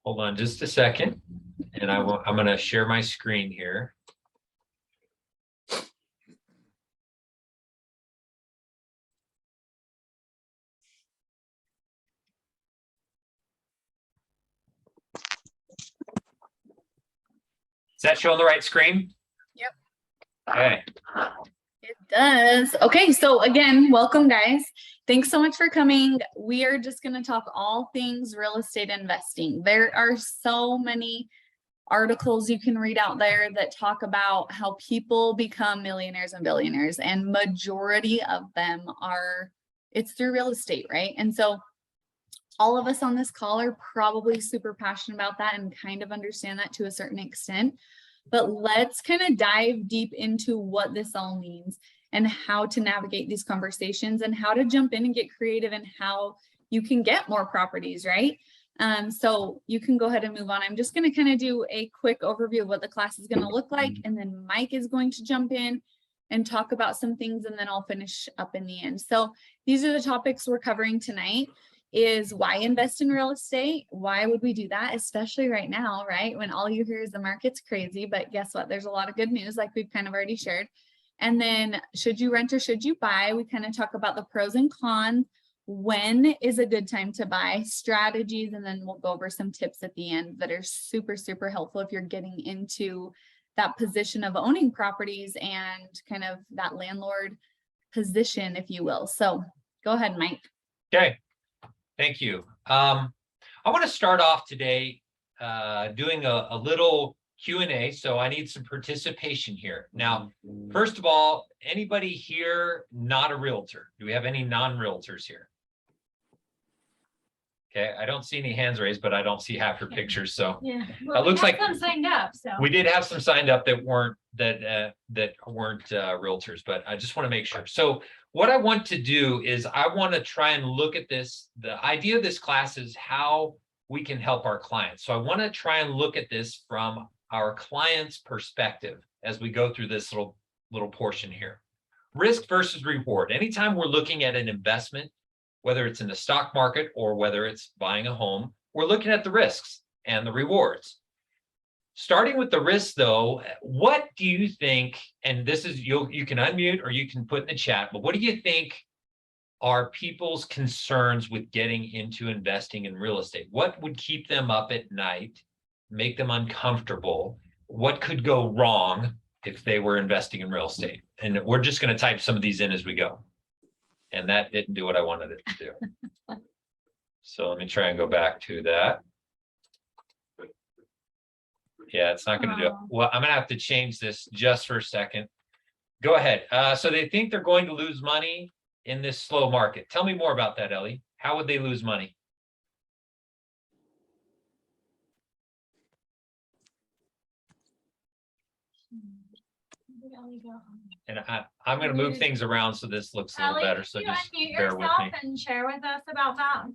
Hold on just a second, and I'm going to share my screen here. Is that showing the right screen? Yep. Okay. It does. Okay, so again, welcome guys. Thanks so much for coming. We are just going to talk all things real estate investing. There are so many articles you can read out there that talk about how people become millionaires and billionaires, and majority of them it's through real estate, right? And so all of us on this call are probably super passionate about that and kind of understand that to a certain extent. But let's kind of dive deep into what this all means and how to navigate these conversations and how to jump in and get creative and how you can get more properties, right? So you can go ahead and move on. I'm just going to kind of do a quick overview of what the class is going to look like. And then Mike is going to jump in and talk about some things, and then I'll finish up in the end. So these are the topics we're covering tonight. Is why invest in real estate? Why would we do that? Especially right now, right? When all you hear is the market's crazy, but guess what? There's a lot of good news like we've kind of already shared. And then should you rent or should you buy? We kind of talk about the pros and cons. When is a good time to buy, strategies, and then we'll go over some tips at the end that are super, super helpful if you're getting into that position of owning properties and kind of that landlord position, if you will. So go ahead, Mike. Okay. Thank you. I want to start off today doing a little Q&A, so I need some participation here. Now, first of all, anybody here not a realtor? Do we have any non-realtors here? Okay, I don't see any hands raised, but I don't see half your pictures, so yeah, well, it looks like some signed up. So we did have some signed up that weren't realtors, but I just want to make sure. So what I want to do is I want to try and look at this. The idea of this class is how we can help our clients. So I want to try and look at this from our client's perspective as we go through this little portion here. Risk versus reward. Anytime we're looking at an investment, whether it's in the stock market or whether it's buying a home, we're looking at the risks and the rewards. Starting with the risks, though, what do you think, and this is, you can unmute or you can put in the chat, but what do you think are people's concerns with getting into investing in real estate? What would keep them up at night, make them uncomfortable? What could go wrong if they were investing in real estate? And we're just going to type some of these in as we go. And that didn't do what I wanted it to do. So let me try and go back to that. Yeah, it's not going to do it. Well, I'm going to have to change this just for a second. Go ahead. So they think they're going to lose money in this slow market. Tell me more about that, Ellie. How would they lose money? And I'm going to move things around so this looks a little Ellie, better. So you just unmute bear with yourself me. and share with us about that.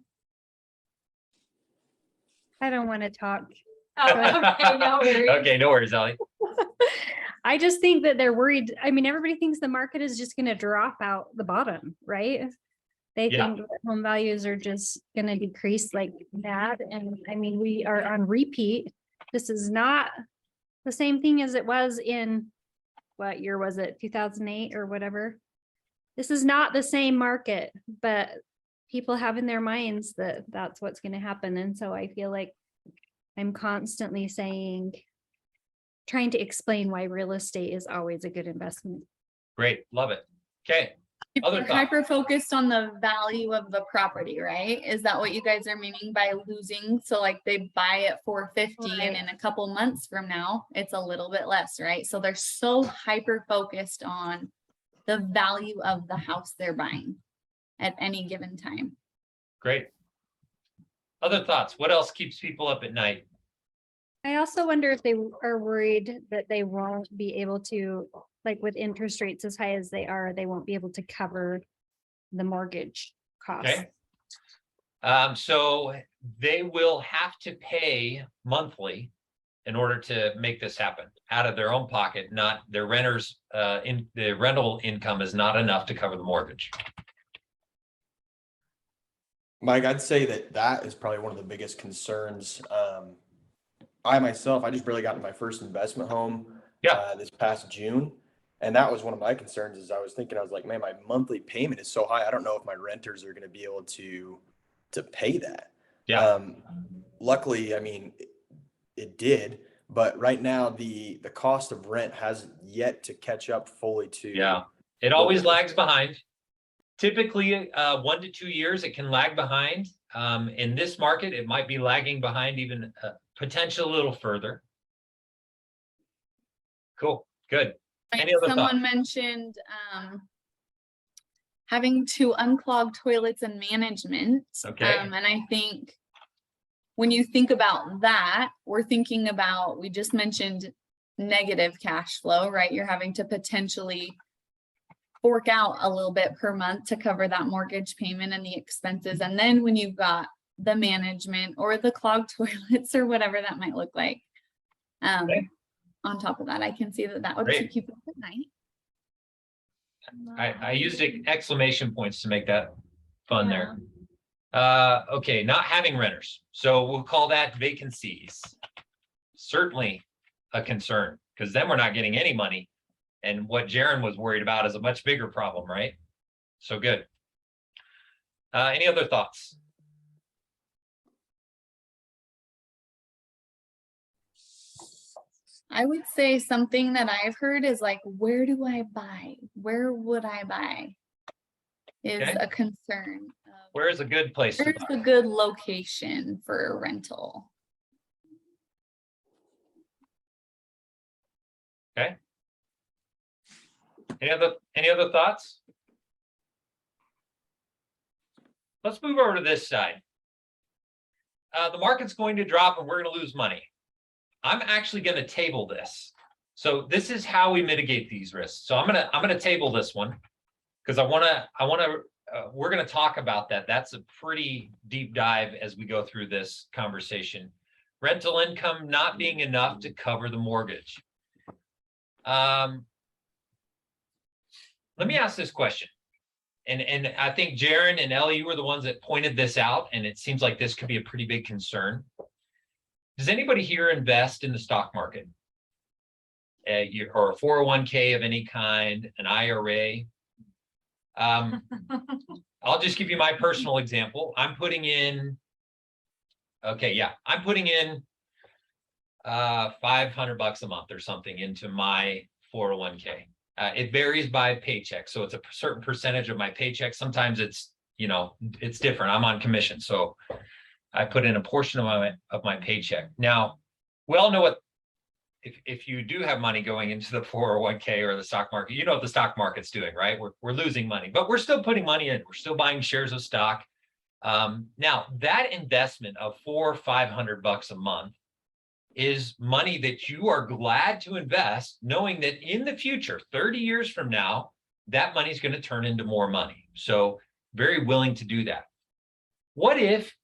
I don't want to talk. Oh, okay, no worries. Okay, no worries, Ellie. I just think that they're worried. I mean, everybody thinks the market is just going to drop out the bottom, right? They think that home values are just going to decrease like that. And I mean, we are on repeat. This is not the same thing as it was in, what year was it? 2008 or whatever. This is not the same market, but people have in their minds that that's what's going to happen. And so I feel like I'm constantly trying to explain why real estate is always a good investment. Great. Love it. Okay. You're hyper focused on the value of the property, right? Is that what you guys are meaning by losing? So like they buy it for 50 and in a couple months from now, it's a little bit less, right? So they're so hyper focused on the value of the house they're buying at any given time. Great. Other thoughts? What else keeps people up at night? I also wonder if they are worried that they won't be able to, like with interest rates as high as they are, they won't be able to cover the mortgage costs. Okay. So they will have to pay monthly in order to make this happen out of their own pocket, not their renters. The rental income is not enough to cover the mortgage. Mike, I'd say that is probably one of the biggest concerns. I myself, I just barely got into my first investment home this past June. And that was one of my concerns is I was like, man, my monthly payment is so high. I don't know if my renters are going to be able to pay that. Yeah. Luckily, I mean, it did, but right now the cost of rent has yet to catch up fully to. Yeah, it always lags behind. Typically, 1 to 2 years, it can lag behind. In this market, it might be lagging behind even potentially a little further. Cool, good. Any other Someone thoughts? mentioned having to unclog toilets and management. Okay. And I think when you think about that, we're thinking about, we just mentioned negative cash flow, right? You're having to potentially fork out a little bit per month to cover that mortgage payment and the expenses. And then when you've got the management or the clogged toilets or whatever that might look like. Okay. On top of that, I can see that would Great. keep you up at night. I used exclamation points to make that fun Yeah. there. Okay, not having renters. So we'll call that vacancies. Certainly a concern, because then we're not getting any money. And what Jaron was worried about is a much bigger problem, right? So good. Any other thoughts? I would say something that I've heard is like, where do I buy? Where would I buy? Is Okay. a concern. Where is a good place to Where's buy? a good location for a rental? Okay. Any other thoughts? Let's move over to this side. The market's going to drop and we're going to lose money. I'm actually going to table this. So this is how we mitigate these risks. So I'm going to table this one because we're going to talk about that. That's a pretty deep dive as we go through this conversation. Rental income not being enough to cover the mortgage. Let me ask this question. And I think Jaron and Ellie, you were the ones that pointed this out, and it seems like this could be a pretty big concern. Does anybody here invest in the stock market? Or a 401k of any kind, an IRA? I'll just give you my personal example. I'm putting in $500 a month or something into my 401k. It varies by paycheck. So it's a certain percentage of my paycheck. Sometimes it's different. I'm on commission. So I put in a portion of my paycheck. Now, we all know what, if you do have money going into the 401k or the stock market, you know what the stock market's doing, right? We're losing money, but we're still putting money in. We're still buying shares of stock. Now that investment of $400 or $500 a month is money that you are glad to invest, knowing that in the future, 30 years from now, that money is going to turn into more money. So very willing to do that. What if,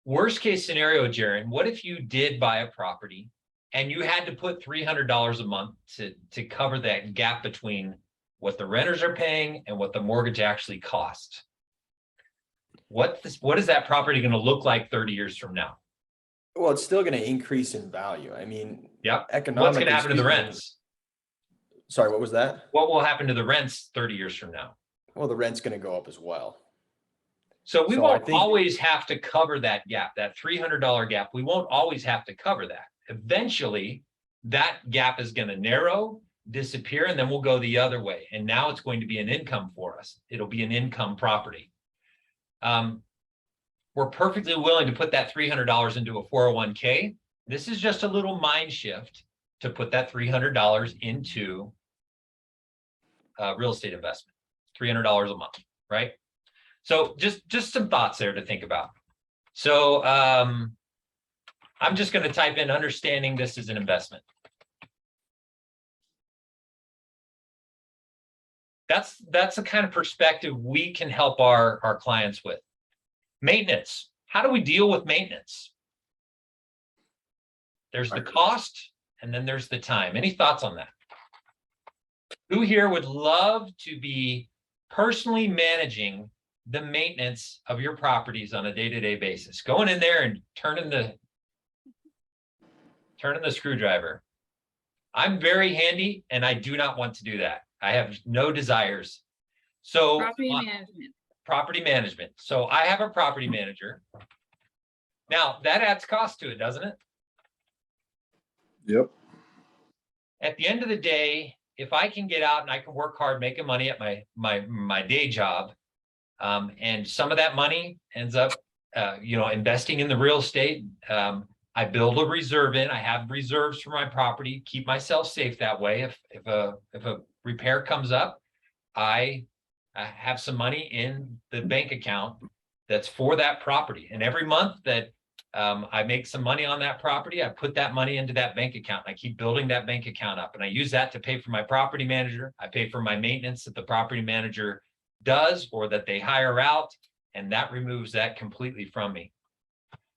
worst case scenario, Jaron, what if you did buy a property and you had to put $300 a month to cover that gap between what the renters are paying and what the mortgage actually costs? What is that property going to look like 30 years from now? Well, it's still going to increase in value. I mean, Yep. economically What's going to happen to the speaking- rents? Sorry, what was that? What will happen to the rents 30 years from now? Well, the rent's going to go up as well. So we So I won't think- always have to cover that gap, that $300 gap. We won't always have to cover that. Eventually, that gap is going to narrow, disappear, and then we'll go the other way. And now it's going to be an income for us. It'll be an income property. We're perfectly willing to put that $300 into a 401k. This is just a little mind shift to put that $300 into real estate investment, $300 a month, right? So just some thoughts there to think about. So I'm just going to type in understanding this is an investment. That's the kind of perspective we can help our clients with. Maintenance. How do we deal with maintenance? There's the cost and then there's the time. Any thoughts on that? Who here would love to be personally managing the maintenance of your properties on a day-to-day basis, going in there and turning the screwdriver. I'm very handy and I do not want to do that. I have no desires. So property management. So I have a property manager. Now that adds cost to it, doesn't it? Yep. At the end of the day, if I can get out and I can work hard making money at my day job, and some of that money ends up, investing in the real estate. I build a reserve in. I have reserves for my property, keep myself safe that way. If a repair comes up, I have some money in the bank account that's for that property. And every month that I make some money on that property, I put that money into that bank account. And I keep building that bank account up, and I use that to pay for my property manager. I pay for my maintenance that the property manager does or that they hire out, and that removes that completely from me.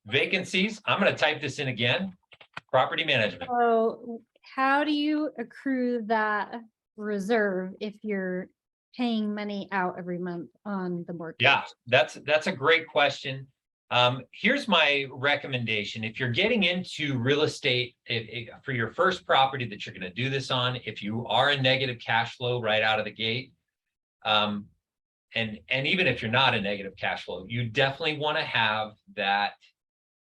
Vacancies, I'm going to type this in again. Property management. So how do you accrue that reserve if you're paying money out every month on the mortgage? Yeah, that's a great question. Here's my recommendation. If you're getting into real estate for your first property that you're going to do this on, if you are in negative cash flow right out of the gate, and even if you're not in negative cash flow, you definitely want to have that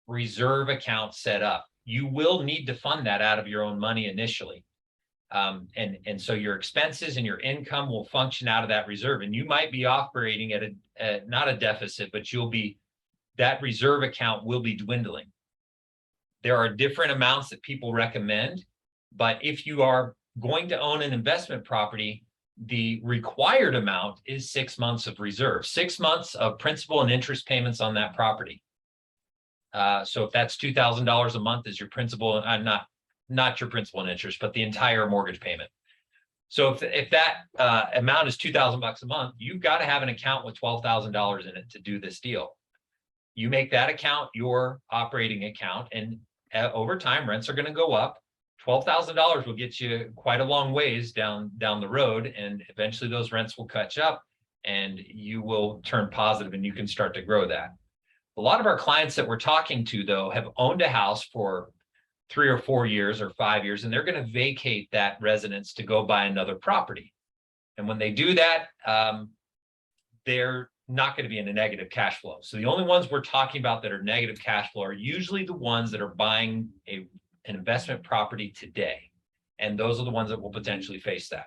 reserve account set up. You will need to fund that out of your own money initially. And so your expenses and your income will function out of that reserve, and you might be operating at not a deficit, but that reserve account will be dwindling. There are different amounts that people recommend, but if you are going to own an investment property, the required amount is 6 months of reserve, 6 months of principal and interest payments on that property. So if that's $2,000 a month is your principal, not your principal and interest, but the entire mortgage payment. So if that amount is $2,000 a month, you've got to have an account with $12,000 in it to do this deal. You make that account your operating account, and over time rents are going to go up. $12,000 will get you quite a long ways down the road, and eventually those rents will catch up and you will turn positive and you can start to grow that. A lot of our clients that we're talking to, though, have owned a house for 3 or 4 years or 5 years, and they're going to vacate that residence to go buy another property. And when they do that, they're not going to be in a negative cash flow. So the only ones we're talking about that are negative cash flow are usually the ones that are buying an investment property today. And those are the ones that will potentially face that.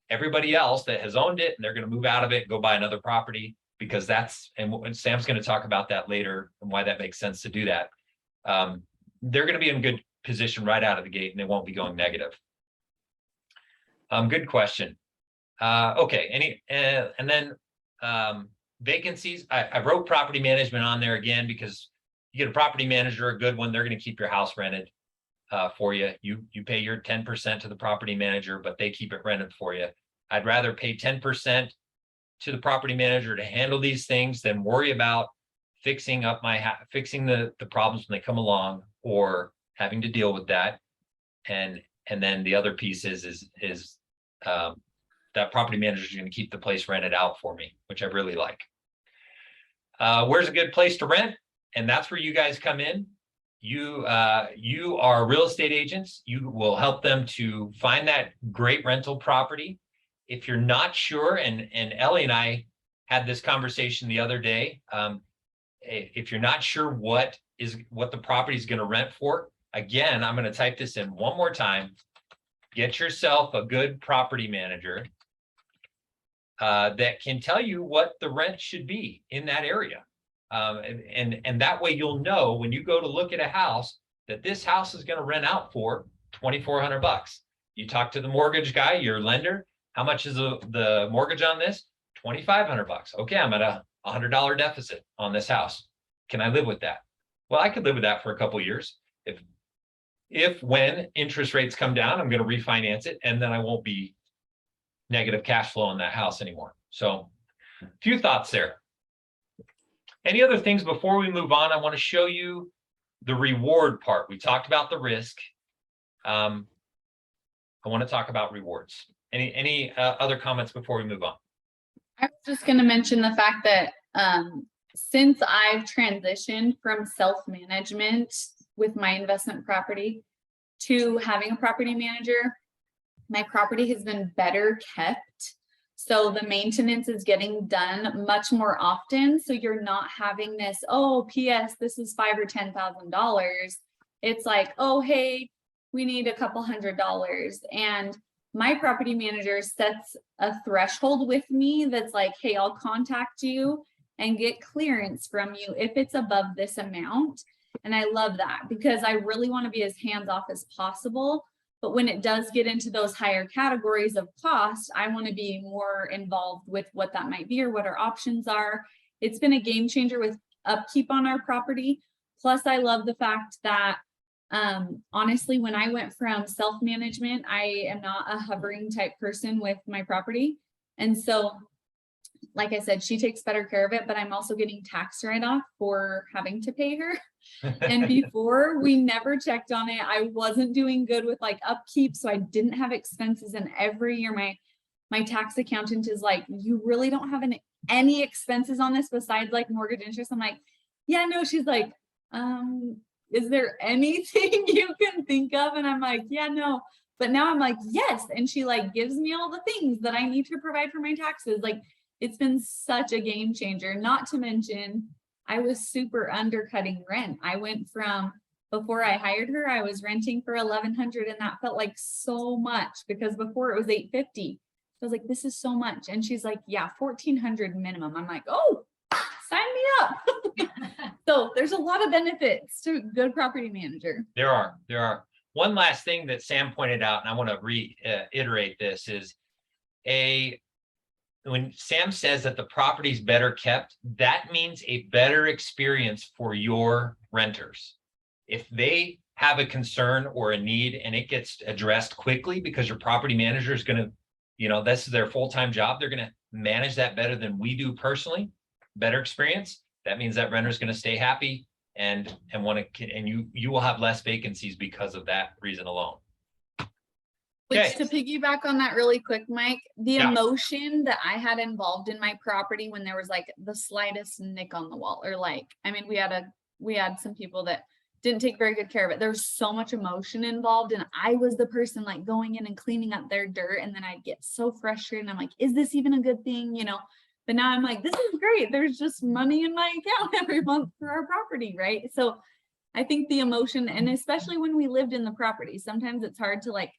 Everybody else that has owned it and they're going to move out of it and go buy another property, because and Sam's going to talk about that later and why that makes sense to do that. They're going to be in good position right out of the gate and they won't be going negative. Good question. Okay. And then vacancies. I wrote property management on there again because you get a property manager, a good one, they're going to keep your house rented for you. You pay your 10% to the property manager, but they keep it rented for you. I'd rather pay 10% to the property manager to handle these things than worry about fixing the problems when they come along or having to deal with that. And then the other piece is that property manager is going to keep the place rented out for me, which I really like. Where's a good place to rent? And that's where you guys come in. You are real estate agents. You will help them to find that great rental property. If you're not sure, and Ellie and I had this conversation the other day, if you're not sure what the property is going to rent for, again, I'm going to type this in one more time. Get yourself a good property manager that can tell you what the rent should be in that area. And that way you'll know when you go to look at a house that this house is going to rent out for $2,400. You talk to the mortgage guy, your lender. How much is the mortgage on this? $2,500. Okay, I'm at a $100 deficit on this house. Can I live with that? Well, I could live with that for a couple of years. If when interest rates come down, I'm going to refinance it, and then I won't be negative cash flow on that house anymore. So a few thoughts there. Any other things before we move on? I want to show you the reward part. We talked about the risk. I want to talk about rewards. Any other comments before we move on? I was just going to mention the fact that Since I've transitioned from self-management with my investment property to having a property manager, my property has been better kept. So the maintenance is getting done much more often. So you're not having this, oh, PS, this is $5,000 or $10,000. It's like, oh, hey, we need a couple $100. And my property manager sets a threshold with me that's like, hey, I'll contact you and get clearance from you if it's above this amount. And I love that because I really want to be as hands-off as possible. But when it does get into those higher categories of cost, I want to be more involved with what that might be or what our options are. It's been a game changer with upkeep on our property. Plus, I love the fact that honestly, when I went from self-management, I am not a hovering type person with my property. And so, like I said, she takes better care of it, but I'm also getting tax write-off for having to pay her. And before, we never checked on it. I wasn't doing good with like upkeep, so I didn't have expenses. And every year my tax accountant is like, you really don't have any expenses on this besides like mortgage interest. I'm like, yeah, no. She's like, is there anything you can think of? And I'm like, yeah, no. But now I'm like, yes. And she like gives me all the things that I need to provide for my taxes. Like, it's been such a game changer. Not to mention, I was super undercutting rent. I went from, before I hired her, I was renting for $1,100, and that felt like so much because before it was $850. I was like, this is so much. And she's like, yeah, $1,400 minimum. I'm like, oh, sign me up. So there's a lot of benefits to a good property manager. There are. One last thing that Sam pointed out, and I want to reiterate this, is when Sam says that the property's better kept, that means a better experience for your renters. If they have a concern or a need and it gets addressed quickly because your property manager is going to, this is their full-time job, they're going to manage that better than we do personally, better experience. That means that renter is going to stay happy and you will have less vacancies because of that reason alone. Which, to piggyback on that really quick, Mike, the emotion that I had involved in my property when there was like the slightest nick on the wall, or like, I mean, we had some people that didn't take very good care of it. There was so much emotion involved, and I was the person like going in and cleaning up their dirt, and then I'd get so frustrated. And I'm like, is this even a good thing? But now I'm like, this is great. There's just money in my account every month for our property, right? So I think the emotion, and especially when we lived in the property, sometimes it's hard to like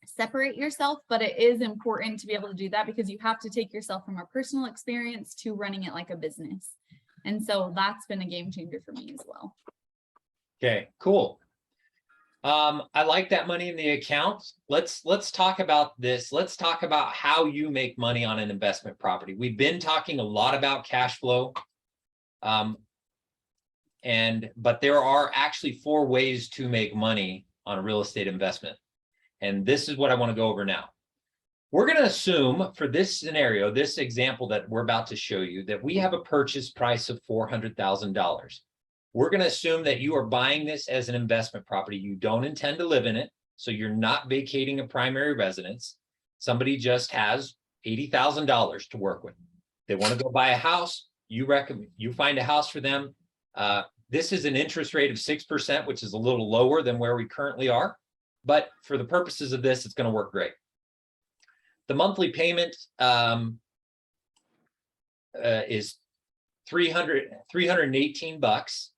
separate yourself, but it is important to be able to do that because you have to take yourself from a personal experience to running it like a business. And so that's been a game changer for me as well. Okay, cool. I like that money in the account. Let's talk about this. Let's talk about how you make money on an investment property. We've been talking a lot about cash flow. But there are actually 4 ways to make money on a real estate investment. And this is what I want to go over now. We're going to assume for this scenario, this example that we're about to show you, that we have a purchase price of $400,000. We're going to assume that you are buying this as an investment property. You don't intend to live in it. So you're not vacating a primary residence. Somebody just has $80,000 to work with. They want to go buy a house. You find a house for them. This is an interest rate of 6%, which is a little lower than where we currently are. But for the purposes of this, it's going to work great. The monthly payment is $318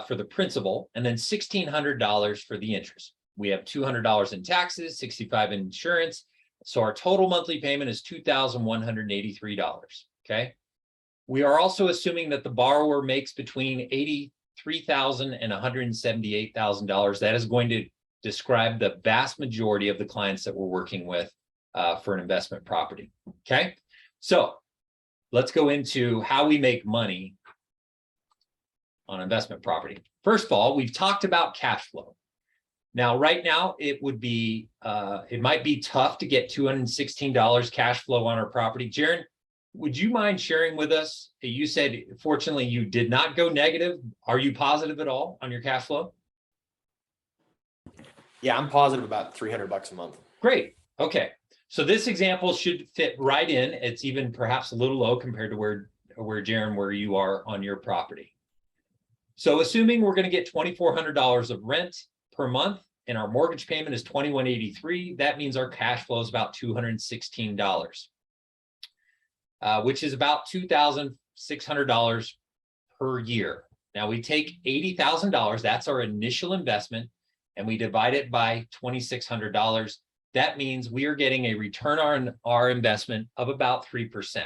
for the principal, and then $1,600 for the interest. We have $200 in taxes, $65 in insurance. So our total monthly payment is $2,183. Okay. We are also assuming that the borrower makes between $83,000 and $178,000. That is going to describe the vast majority of the clients that we're working with for an investment property. Okay, so let's go into how we make money on investment property. First of all, we've talked about cash flow. Now, right now, it might be tough to get $216 cash flow on our property. Jaron, would you mind sharing with us? You said, fortunately, you did not go negative. Are you positive at all on your cash flow? Yeah, I'm positive about $300 a month. Great. Okay. So this example should fit right in. It's even perhaps a little low compared to where where you are on your property. So assuming we're going to get $2,400 of rent per month and our mortgage payment is $2,183, that means our cash flow is about $216, which is about $2,600 per year. Now we take $80,000, that's our initial investment, and we divide it by $2,600. That means we are getting a return on our investment of about 3%.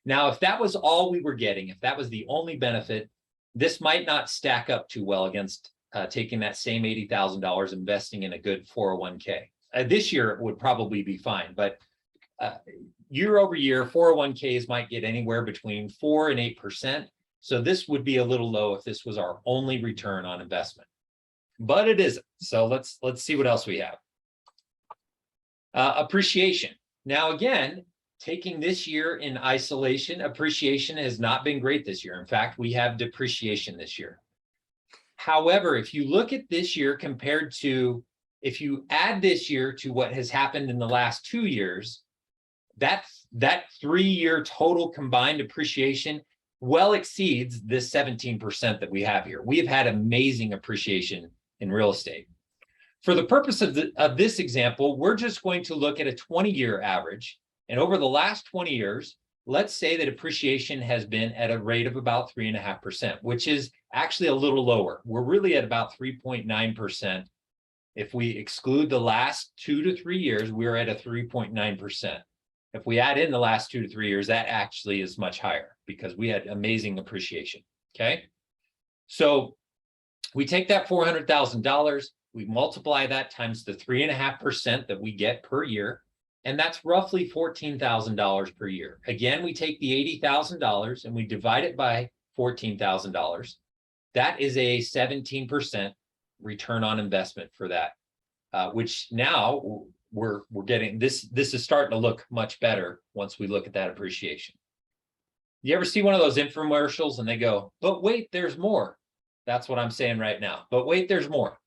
Now, if that was all we were getting, if that was the only benefit, this might not stack up too well against taking that same $80,000, investing in a good 401k. This year it would probably be fine, but year over year, 401ks might get anywhere between 4 and 8%. So this would be a little low if this was our only return on investment, but it isn't. So let's see what else we have. Appreciation. Now, again, taking this year in isolation, appreciation has not been great this year. In fact, we have depreciation this year. However, if you look at this year compared to, if you add this year to what has happened in the last 2 years, that 3-year total combined appreciation well exceeds this 17% that we have here. We have had amazing appreciation in real estate. For the purpose of this example, we're just going to look at a 20-year average. And over the last 20 years, let's say that appreciation has been at a rate of about 3.5%, which is actually a little lower. We're really at about 3.9%. If we exclude the last 2 to 3 years, we're at a 3.9%. If we add in the last 2 to 3 years, that actually is much higher because we had amazing appreciation. Okay. So we take that $400,000, we multiply that times the 3.5% that we get per year, and that's roughly $14,000 per year. Again, we take the $80,000 and we divide it by $14,000. That is a 17% return on investment for that, which now we're getting this is starting to look much better once we look at that appreciation. You ever see one of those infomercials and they go, but wait, there's more? That's what I'm saying right now. But wait, there's more.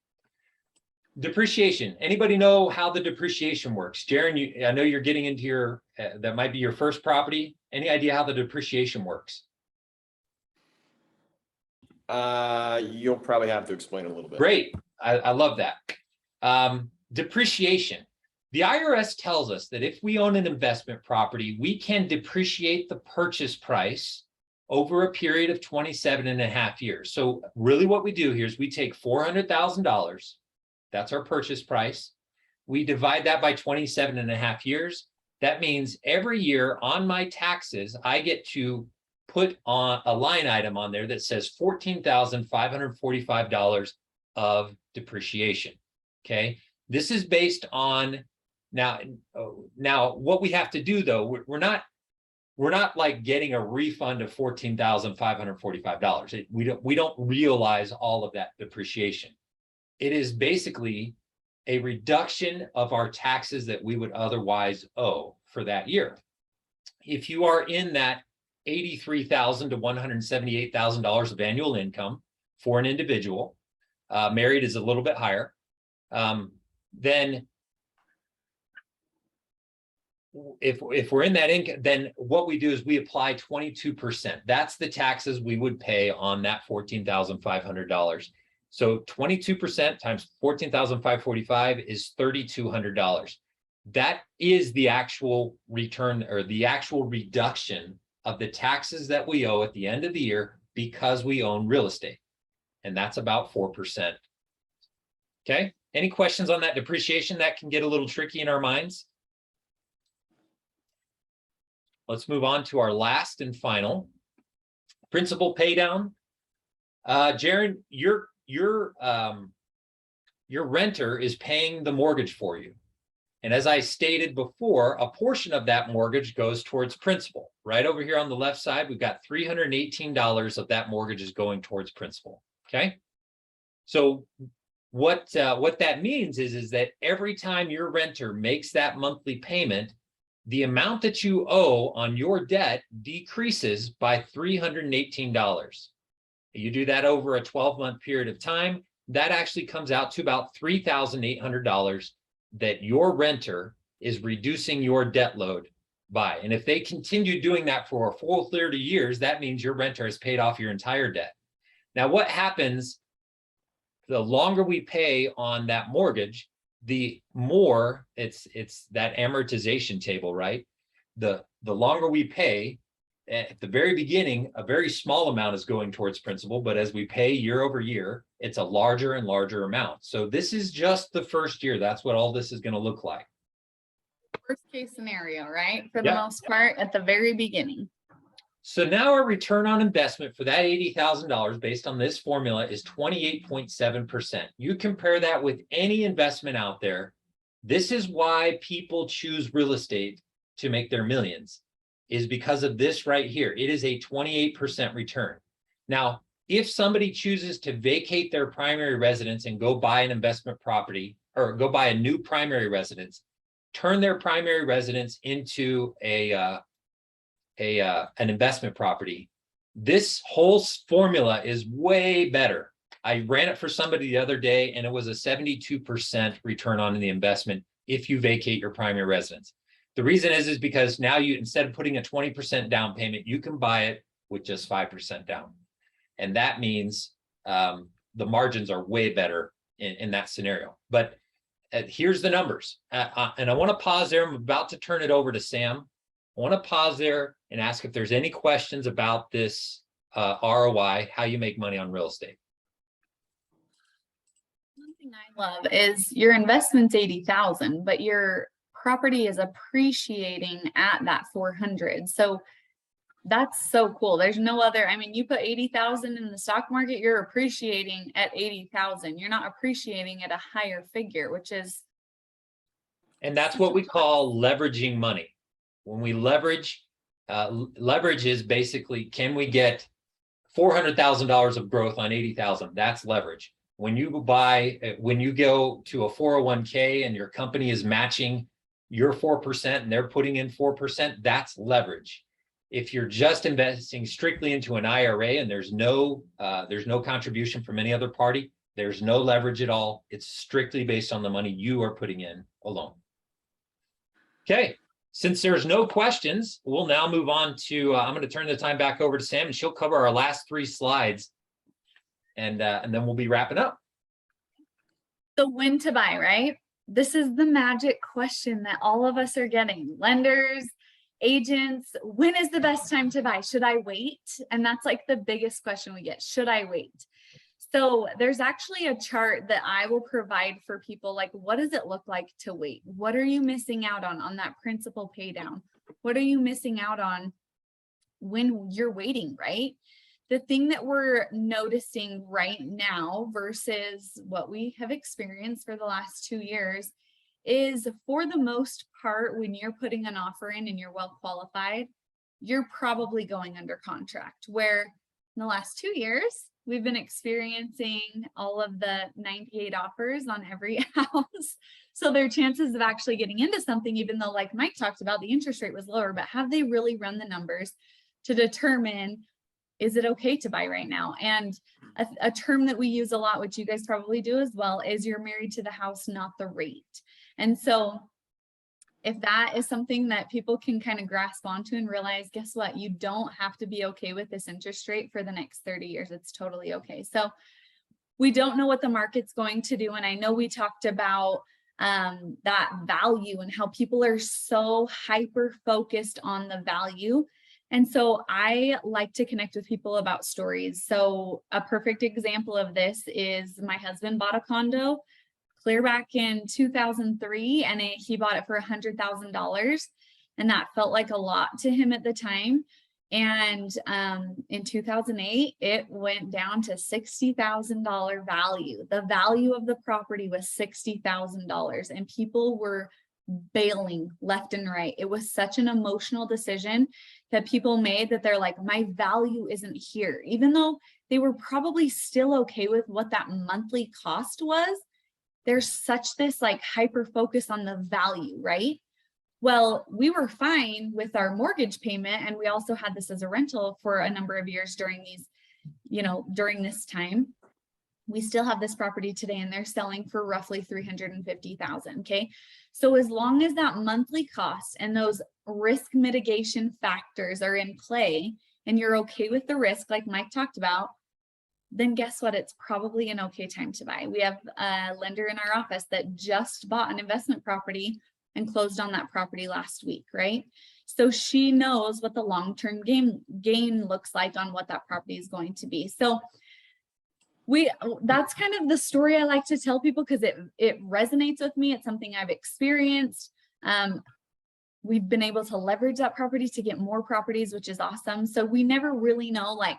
Depreciation. Anybody know how the depreciation works? Jaron, I know you're getting into your, that might be your first property. Any idea how the depreciation works? You'll probably have to explain a little bit. Great. I love that. Depreciation. The IRS tells us that if we own an investment property, we can depreciate the purchase price over a period of 27.5 years. So really what we do here is we take $400,000. That's our purchase price. We divide that by 27.5 years. That means every year on my taxes, I get to put on a line item on there that says $14,545 of depreciation. Okay. This is based on now what we have to do though, we're not like getting a refund of $14,545. We don't realize all of that depreciation. It is basically a reduction of our taxes that we would otherwise owe for that year. If you are in that $83,000 to $178,000 of annual income for an individual, married is a little bit higher, then if we're in that income, then what we do is we apply 22%. That's the taxes we would pay on that $14,500. So 22% times $14,545 is $3,200. That is the actual return or the actual reduction of the taxes that we owe at the end of the year because we own real estate. And that's about 4%. Okay. Any questions on that depreciation? That can get a little tricky in our minds. Let's move on to our last and final principal pay down. Jaron, your renter is paying the mortgage for you. And as I stated before, a portion of that mortgage goes towards principal. Right over here on the left side, we've got $318 of that mortgage is going towards principal. Okay. So what that means is that every time your renter makes that monthly payment, the amount that you owe on your debt decreases by $318. You do that over a 12-month period of time, that actually comes out to about $3,800 that your renter is reducing your debt load buy. And if they continue doing that for a full 30 years, that means your renter has paid off your entire debt. Now, what happens the longer we pay on that mortgage, the more it's that amortization table, right? The longer we pay, at the very beginning, a very small amount is going towards principal, but as we pay year over year, it's a larger and larger amount. So this is just the first year. That's what all this is going to look like. Worst case scenario, right? For the Yep. most part, at the very beginning. So now our return on investment for that $80,000 based on this formula is 28.7%. You compare that with any investment out there. This is why people choose real estate to make their millions, is because of this right here. It is a 28% return. Now, if somebody chooses to vacate their primary residence and go buy an investment property or go buy a new primary residence, turn their primary residence into an investment property, this whole formula is way better. I ran it for somebody the other day and it was a 72% return on the investment if you vacate your primary residence. The reason is because now you, instead of putting a 20% down payment, you can buy it with just 5% down. And that means the margins are way better in that scenario. But here's the numbers. And I want to pause there. I'm about to turn it over to Sam. I want to pause there and ask if there's any questions about this ROI, how you make money on real estate. One thing I love is your investment's 80,000, but your property is appreciating at that 400. So that's so cool. There's no other, I mean, you put 80,000 in the stock market, you're appreciating at 80,000. You're not appreciating at a higher figure, which is. And that's what we call leveraging money. When we leverage, leverage is basically, can we get $400,000 of growth on 80,000? That's leverage. When you go to a 401k and your company is matching your 4% and they're putting in 4%, that's leverage. If you're just investing strictly into an IRA and there's no contribution from any other party, there's no leverage at all. It's strictly based on the money you are putting in alone. Okay. Since there's no questions, we'll now move on to, I'm going to turn the time back over to Sam and she'll cover our last 3 slides and then we'll be wrapping up. So when to buy, right? This is the magic question that all of us are getting. Lenders, agents, when is the best time to buy? Should I wait? And that's like the biggest question we get. Should I wait? So there's actually a chart that I will provide for people, like, what does it look like to wait? What are you missing out on that principal pay down? What are you missing out on when you're waiting, right? The thing that we're noticing right now versus what we have experienced for the last 2 years is, for the most part, when you're putting an offer in and you're well qualified, you're probably going under contract, where in the last 2 years, we've been experiencing all of the 98 offers on every house. So their chances of actually getting into something, even though, like Mike talked about, the interest rate was lower, but have they really run the numbers to determine, is it okay to buy right now? And a term that we use a lot, which you guys probably do as well, is you're married to the house, not the rate. And so if that is something that people can kind of grasp onto and realize, guess what? You don't have to be okay with this interest rate for the next 30 years. It's totally okay. So we don't know what the market's going to do. And I know we talked about that value and how people are so hyper focused on the value. And so I like to connect with people about stories. So a perfect example of this is my husband bought a condo clear back in 2003, and he bought it for $100,000. And that felt like a lot to him at the time. And in 2008, it went down to $60,000 value. The value of the property was $60,000, and people were bailing left and right. It was such an emotional decision that people made, that they're like, my value isn't here, even though they were probably still okay with what that monthly cost was. There's such this like hyper focus on the value, right? Well, we were fine with our mortgage payment, and we also had this as a rental for a number of years during these, during this time. We still have this property today and they're selling for roughly 350,000. Okay. So as long as that monthly cost and those risk mitigation factors are in play and you're okay with the risk, like Mike talked about, then guess what? It's probably an okay time to buy. We have a lender in our office that just bought an investment property and closed on that property last week, right? So she knows what the long-term gain looks like on what that property is going to be. So that's kind of the story I like to tell people because it resonates with me. It's something I've experienced. We've been able to leverage that property to get more properties, which is awesome. So we never really know, like,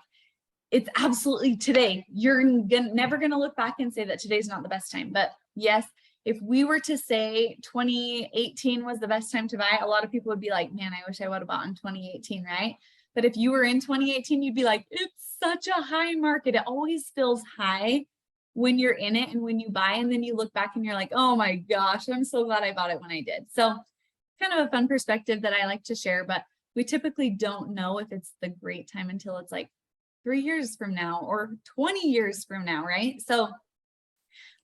it's absolutely today. You're never going to look back and say that today's not the best time. But yes, if we were to say 2018 was the best time to buy, a lot of people would be like, man, I wish I would have bought in 2018, right? But if you were in 2018, you'd be like, it's such a high market. It always feels high when you're in it and when you buy, and then you look back and you're like, oh my gosh, I'm so glad I bought it when I did. So kind of a fun perspective that I like to share, but we typically don't know if it's the great time until it's like 3 years from now or 20 years from now, right? So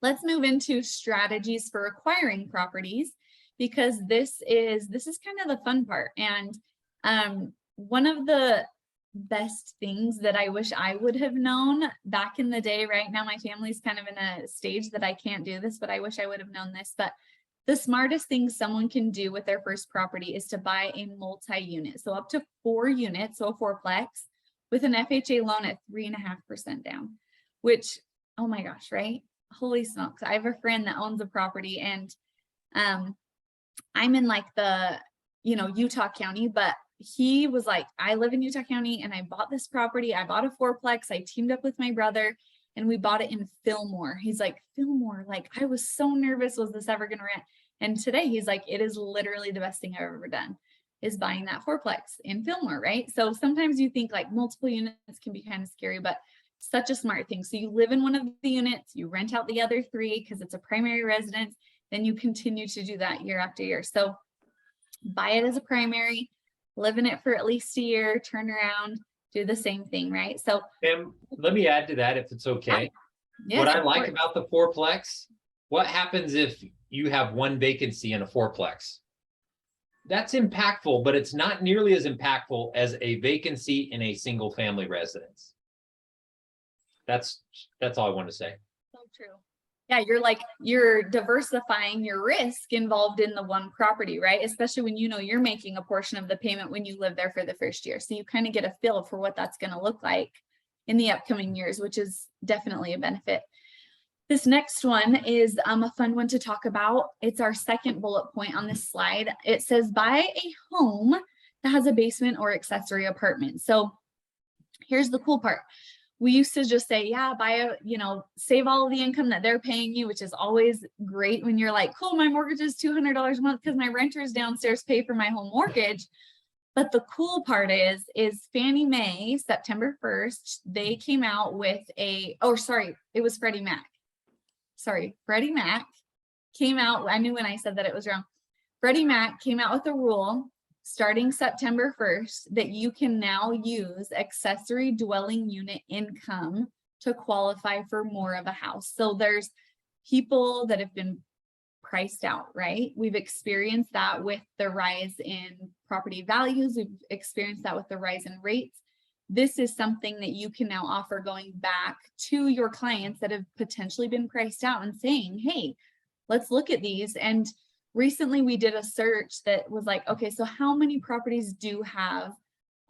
let's move into strategies for acquiring properties, because this is kind of the fun part. And one of the best things that I wish I would have known back in the day, right now, my family's kind of in a stage that I can't do this, but I wish I would have known this. But the smartest thing someone can do with their first property is to buy a multi-unit. So up to 4 units, so a fourplex, with an FHA loan at 3.5% down, which, oh my gosh, right? Holy smokes. I have a friend that owns a property, and I'm in like the, Utah County, but he was like, I live in Utah County and I bought this property. I bought a fourplex. I teamed up with my brother and we bought it in Fillmore. He's like, Fillmore, like I was so nervous. Was this ever going to rent? And today he's like, it is literally the best thing I've ever done, is buying that fourplex in Fillmore, right? So sometimes you think like multiple units can be kind of scary, but such a smart thing. So you live in one of the units, you rent out the other 3 because it's a primary residence, then you continue to do that year after year. So buy it as a primary, live in it for at least a year, turn around, do the same thing, right? So Pam, let me add to that if it's okay. yes, What I of like course. about the fourplex, what happens if you have one vacancy in a fourplex? That's impactful, but it's not nearly as impactful as a vacancy in a single family residence. That's all I want to say. So true. Yeah, you're diversifying your risk involved in the one property, right? Especially when you're making a portion of the payment when you live there for the first year. So you kind of get a feel for what that's going to look like in the upcoming years, which is definitely a benefit. This next one is a fun one to talk about. It's our second bullet point on this slide. It says buy a home that has a basement or accessory apartment. So here's the cool part. We used to just say, yeah, save all of the income that they're paying you, which is always great when you're like, cool, my mortgage is $200 a month because my renters downstairs pay for my home mortgage. But the cool part is Fannie Mae, September 1st, they came out with it was Freddie Mac. Freddie Mac came out, I knew when I said that it was wrong. Freddie Mac came out with a rule starting September 1st that you can now use accessory dwelling unit income to qualify for more of a house. So there's people that have been priced out, right? We've experienced that with the rise in property values. We've experienced that with the rise in rates. This is something that you can now offer going back to your clients that have potentially been priced out and saying, hey, let's look at these. And recently we did a search that was like, okay, so how many properties do have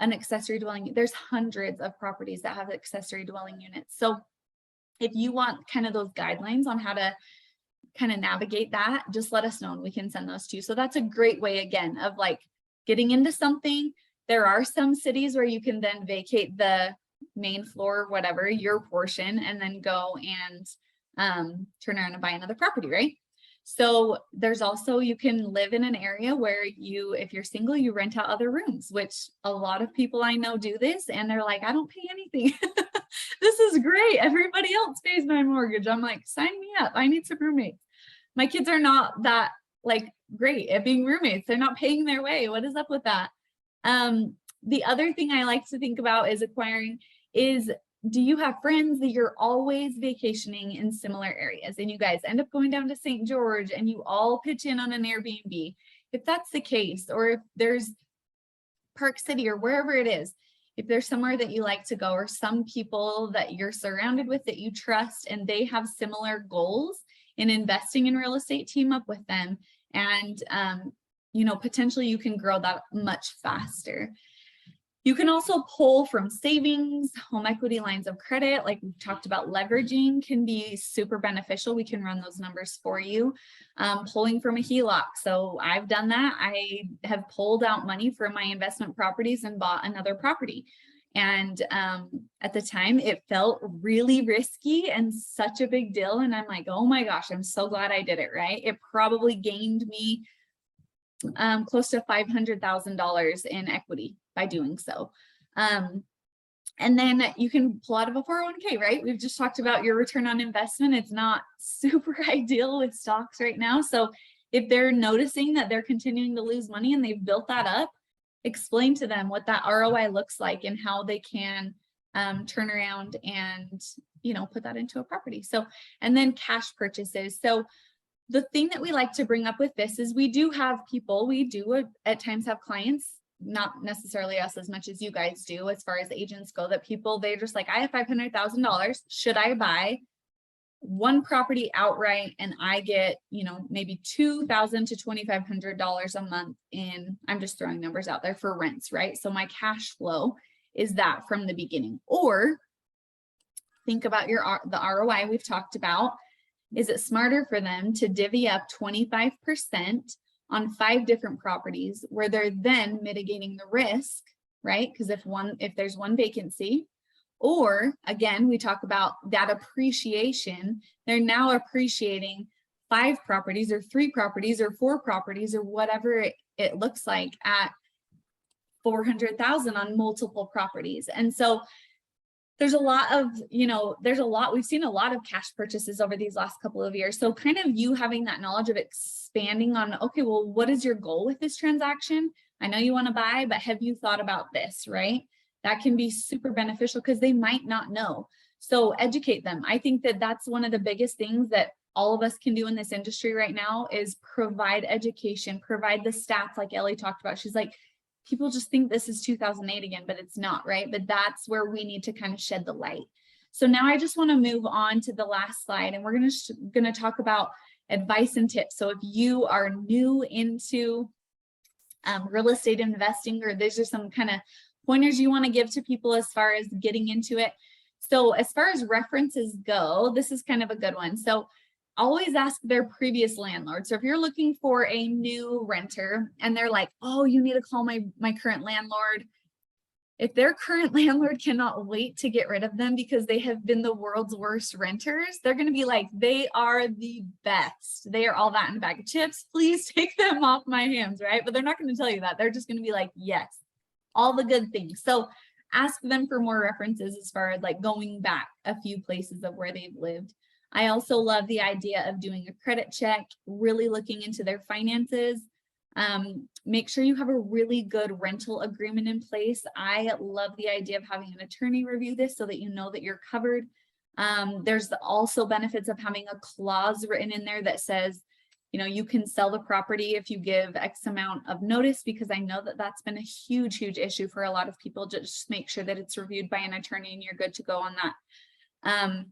an accessory dwelling unit? There's hundreds of properties that have accessory dwelling units. So if you want kind of those guidelines on how to kind of navigate that, just let us know and we can send those to you. So that's a great way, again, of like getting into something. There are some cities where you can then vacate the main floor, whatever, your portion, and then go and turn around and buy another property, right? So there's also, you can live in an area where if you're single, you rent out other rooms, which a lot of people I know do this and they're like, I don't pay anything. This is great. Everybody else pays my mortgage. I'm like, sign me up. I need some roommates. My kids are not that like great at being roommates. They're not paying their way. What is up with that? The other thing I like to think about is acquiring is do you have friends that you're always vacationing in similar areas and you guys end up going down to St. George and you all pitch in on an Airbnb? If that's the case, or if there's Park City or wherever it is, if there's somewhere that you like to go, or some people that you're surrounded with that you trust and they have similar goals in investing in real estate, team up with them. And, you know, potentially you can grow that much faster. You can also pull from savings, home equity lines of credit, like we've talked about. Leveraging can be super beneficial. We can run those numbers for you. Pulling from a HELOC. So I've done that. I have pulled out money from my investment properties and bought another property. And at the time it felt really risky and such a big deal. And I'm like, oh my gosh, I'm so glad I did it, right? It probably gained me close to $500,000 in equity by doing so. And then you can pull out of a 401k, right? We've just talked about your return on investment. It's not super ideal with stocks right now. So if they're noticing that they're continuing to lose money and they've built that up, explain to them what that ROI looks like and how they can turn around and, you know, put that into a property. So, and then cash purchases. So the thing that we like to bring up with this is we do have people, we do at times have clients, not necessarily us as much as you guys do as far as agents go, that people, they're just like, I have $500,000. Should I buy one property outright and I get, you know, maybe $2,000 to $2,500 a month in, I'm just throwing numbers out there, for rents, right? So my cash flow is that from the beginning. Or think about the ROI we've talked about. Is it smarter for them to divvy up 25% on 5 different properties where they're then mitigating the risk, right? Because if there's one vacancy, or again, we talk about that appreciation, they're now appreciating 5 properties or 3 properties or 4 properties or whatever it looks like at $400,000 on multiple properties. And so there's a lot of, you know, we've seen a lot of cash purchases over these last couple of years. So kind of you having that knowledge of expanding on, okay, well, what is your goal with this transaction? I know you want to buy, but have you thought about this, right? That can be super beneficial because they might not know. So educate them. I think that that's one of the biggest things that all of us can do in this industry right now is provide education, provide the stats like Ellie talked about. She's like, people just think this is 2008 again, but it's not, right? But that's where we need to kind of shed the light. So now I just want to move on to the last slide, and we're going to talk about advice and tips. So if you are new into real estate investing, or these are some kind of pointers you want to give to people as far as getting into it. So as far as references go, this is kind of a good one. So always ask their previous landlord. So if you're looking for a new renter and they're like, oh, you need to call my current landlord. If their current landlord cannot wait to get rid of them because they have been the world's worst renters, they're going to be like, they are the best. They are all that in a bag of chips. Please take them off my hands, right? But they're not going to tell you that. They're just going to be like, yes, all the good things. So ask them for more references as far as like going back a few places of where they've lived. I also love the idea of doing a credit check, really looking into their finances. Make sure you have a really good rental agreement in place. I love the idea of having an attorney review this so that you know that you're covered. There's also benefits of having a clause written in there that says, you know, you can sell the property if you give X amount of notice, because I know that that's been a huge, huge issue for a lot of people. Just make sure that it's reviewed by an attorney and you're good to go on that.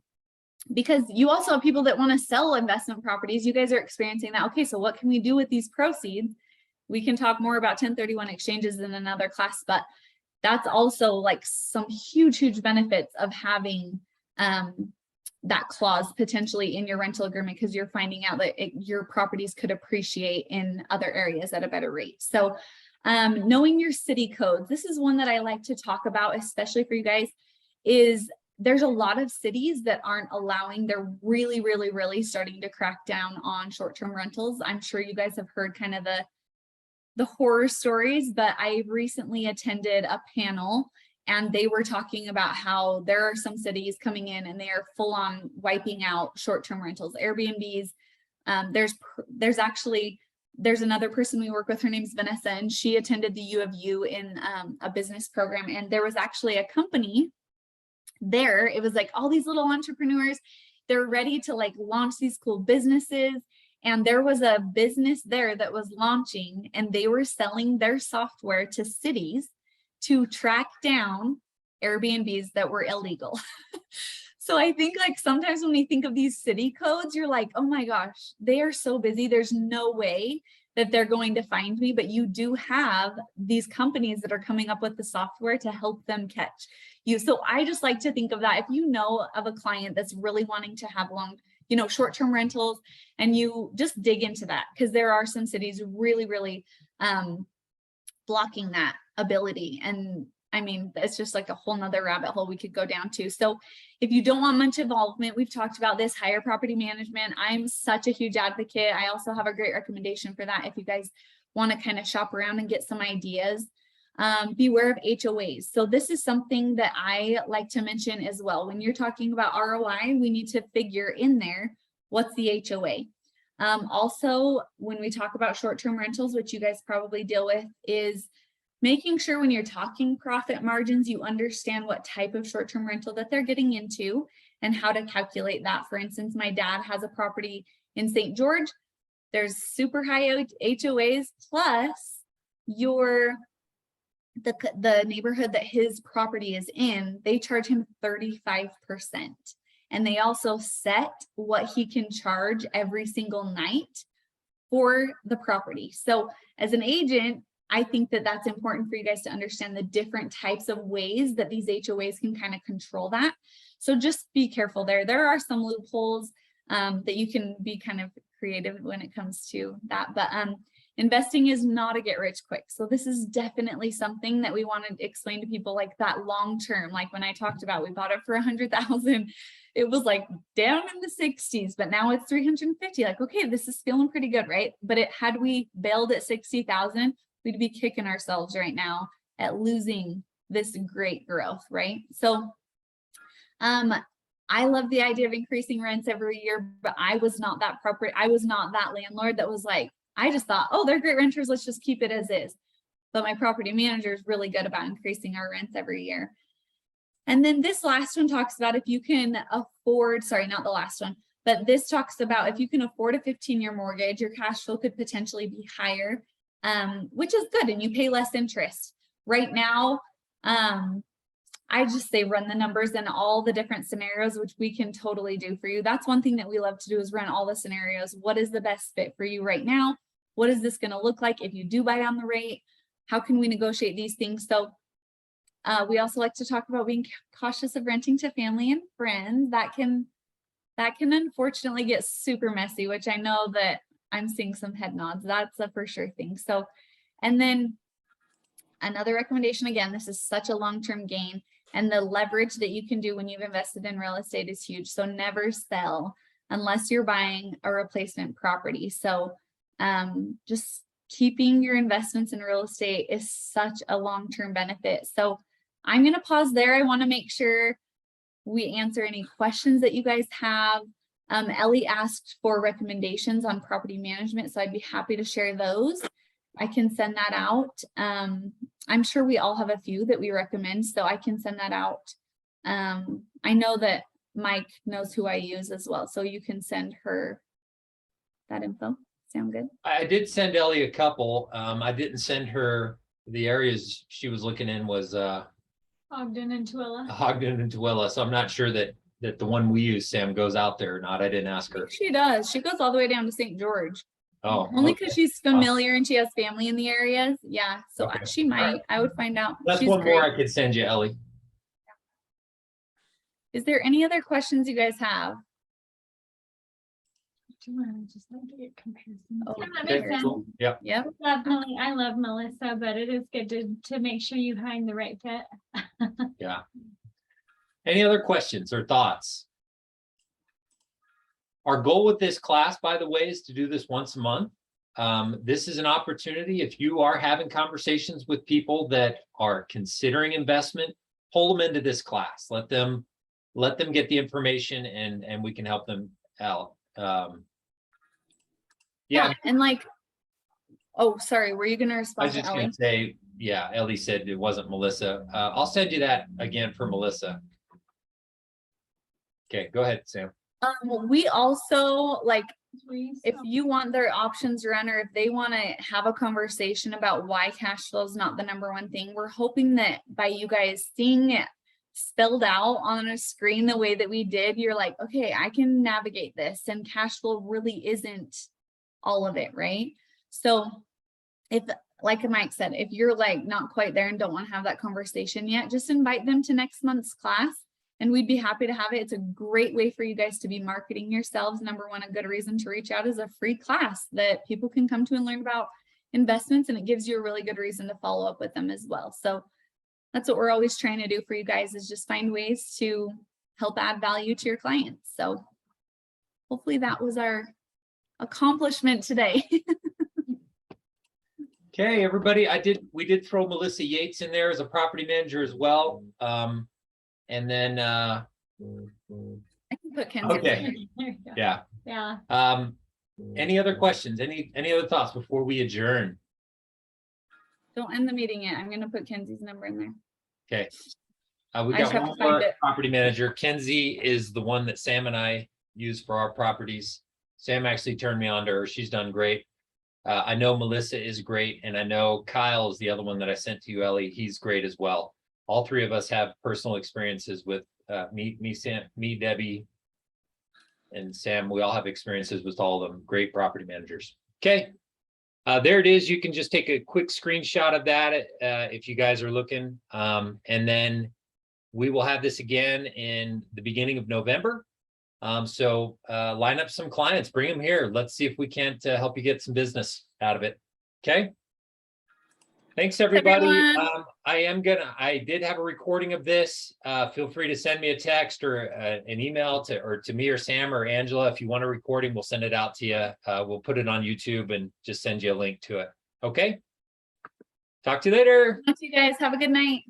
Because you also have people that want to sell investment properties. You guys are experiencing that. Okay, so what can we do with these proceeds? We can talk more about 1031 exchanges in another class, but that's also like some huge, huge benefits of having that clause potentially in your rental agreement, because you're finding out that your properties could appreciate in other areas at a better rate. So knowing your city codes, this is one that I like to talk about, especially for you guys, is there's a lot of cities that aren't allowing, they're really, really, really starting to crack down on short-term rentals. I'm sure you guys have heard kind of the horror stories, but I recently attended a panel and they were talking about how there are some cities coming in and they are full on wiping out short-term rentals, Airbnbs. There's another person we work with, her name's Vanessa, and she attended the U of U in a business program. And there was actually a company there, it was like all these little entrepreneurs, they're ready to like launch these cool businesses. And there was a business there that was launching, and they were selling their software to cities to track down Airbnbs that were illegal. So I think like sometimes when we think of these city codes, you're like, oh my gosh, they are so busy. There's no way that they're going to find me, but you do have these companies that are coming up with the software to help them catch you. So I just like to think of that. If you know of a client that's really wanting to have short-term rentals, and you just dig into that, because there are some cities really blocking that ability. And I mean, it's just like a whole nother rabbit hole we could go down to. So if you don't want much involvement, we've talked about this, hire property management. I'm such a huge advocate. I also have a great recommendation for that. If you guys want to kind of shop around and get some ideas, beware of HOAs. So this is something that I like to mention as well. When you're talking about ROI, we need to figure in there, what's the HOA? Also, when we talk about short-term rentals, which you guys probably deal with, is making sure when you're talking profit margins, you understand what type of short-term rental that they're getting into and how to calculate that. For instance, my dad has a property in St. George. There's super high HOAs, plus the neighborhood that his property is in, they charge him 35%. And they also set what he can charge every single night for the property. So as an agent, I think that that's important for you guys to understand the different types of ways that these HOAs can kind of control that. So just be careful there. There are some loopholes that you can be kind of creative when it comes to that. But investing is not a get rich quick. So this is definitely something that we want to explain to people, like that long term. Like when I talked about, we bought it for 100,000. It was like down in the 60s, but now it's 350. Like, okay, this is feeling pretty good, right? But had we bailed at 60,000, we'd be kicking ourselves right now at losing this great growth, right? So I love the idea of increasing rents every year, but I was not that landlord that was like, I just thought, oh, they're great renters, let's just keep it as is. But my property manager is really good about increasing our rents every year. And then this last one talks about if you can afford, sorry, not the last one, but this talks about if you can afford a 15-year mortgage, your cash flow could potentially be higher, which is good, and you pay less interest. Right now, I just say run the numbers in all the different scenarios, which we can totally do for you. That's one thing that we love to do, is run all the scenarios. What is the best fit for you right now? What is this going to look like if you do buy on the rate? How can we negotiate these things? So we also like to talk about being cautious of renting to family and friends. That can unfortunately get super messy, which I know that I'm seeing some head nods. That's a for sure thing. So, and then another recommendation, again, this is such a long-term gain, and the leverage that you can do when you've invested in real estate is huge. So never sell unless you're buying a replacement property. So just keeping your investments in real estate is such a long-term benefit. So I'm going to pause there. I want to make sure we answer any questions that you guys have. Ellie asked for recommendations on property management, so I'd be happy to share those. I can send that out. I'm sure we all have a few that we recommend, so I can send that out. I know that Mike knows who I use as well, so you can send her that info. Sound good? I did send Ellie a couple. I didn't send her the areas she was looking in was Ogden and Tooele. Ogden and Tooele. So I'm not sure that the one we use, Sam, goes out there or not. I didn't ask her. She does. She goes all the way down to St. George. Oh, only because she's familiar and she has family in the areas. Yeah, so Okay. she might. I would find out. That's She's one great. more I could send you, Ellie. Is there any other questions you guys have? Do you want to just like get comparisons? Oh, Yeah, that Okay, makes sense. cool. Yep. Yep. Definitely. I love Melissa, but it is good to make sure you find the right fit. Yeah. Any other questions or thoughts? Our goal with this class, by the way, is to do this once a month. This is an opportunity. If you are having conversations with people that are considering investment, pull them into this class. Let them get the information, and we can help them out. Yeah, And like, oh, sorry, were you going to I respond was to just Ellie? gonna say, yeah, Ellie said it wasn't Melissa. I'll send you that again for Melissa. Okay, go ahead, Sam. We also like, if So- you want their options run, or if they want to have a conversation about why cash flow is not the number one thing, we're hoping that by you guys seeing it spelled out on a screen the way that we did, you're like, okay, I can navigate this, and cash flow really isn't all of it, right? So if, like Mike said, if you're like not quite there and don't want to have that conversation yet, just invite them to next month's class. And we'd be happy to have it. It's a great way for you guys to be marketing yourselves. Number one, a good reason to reach out is a free class that people can come to and learn about investments. And it gives you a really good reason to follow up with them as well. So that's what we're always trying to do for you guys, is just find ways to help add value to your clients. So hopefully that was our accomplishment today. Okay, everybody, we did throw Melissa Yates in there as a property manager as well. And then, I can put Kenzie. okay, There you go. yeah. Yeah, Any other questions? Any other thoughts before we adjourn? Don't end the meeting yet. I'm gonna put Kenzie's number in there. Okay. We I just got have one to find more it. property manager. Kenzie is the one that Sam and I use for our properties. Sam actually turned me on to her. She's done great. I know Melissa is great, and I know Kyle is the other one that I sent to you, Ellie. He's great as well. All three of us have personal experiences with Sam, Debbie, and Sam. We all have experiences with all of them. Great property managers. Okay. There it is. You can just take a quick screenshot of that if you guys are looking. And then we will have this again in the beginning of November. So line up some clients, bring them here. Let's see if we can't help you get some business out of it. Okay. Thanks, everybody. everyone. I did have a recording of this. Feel free to send me a text or an email to me or Sam or Angela. If you want a recording, we'll send it out to you. We'll put it on YouTube and just send you a link to it. Okay. Talk to you later. You guys have a good night.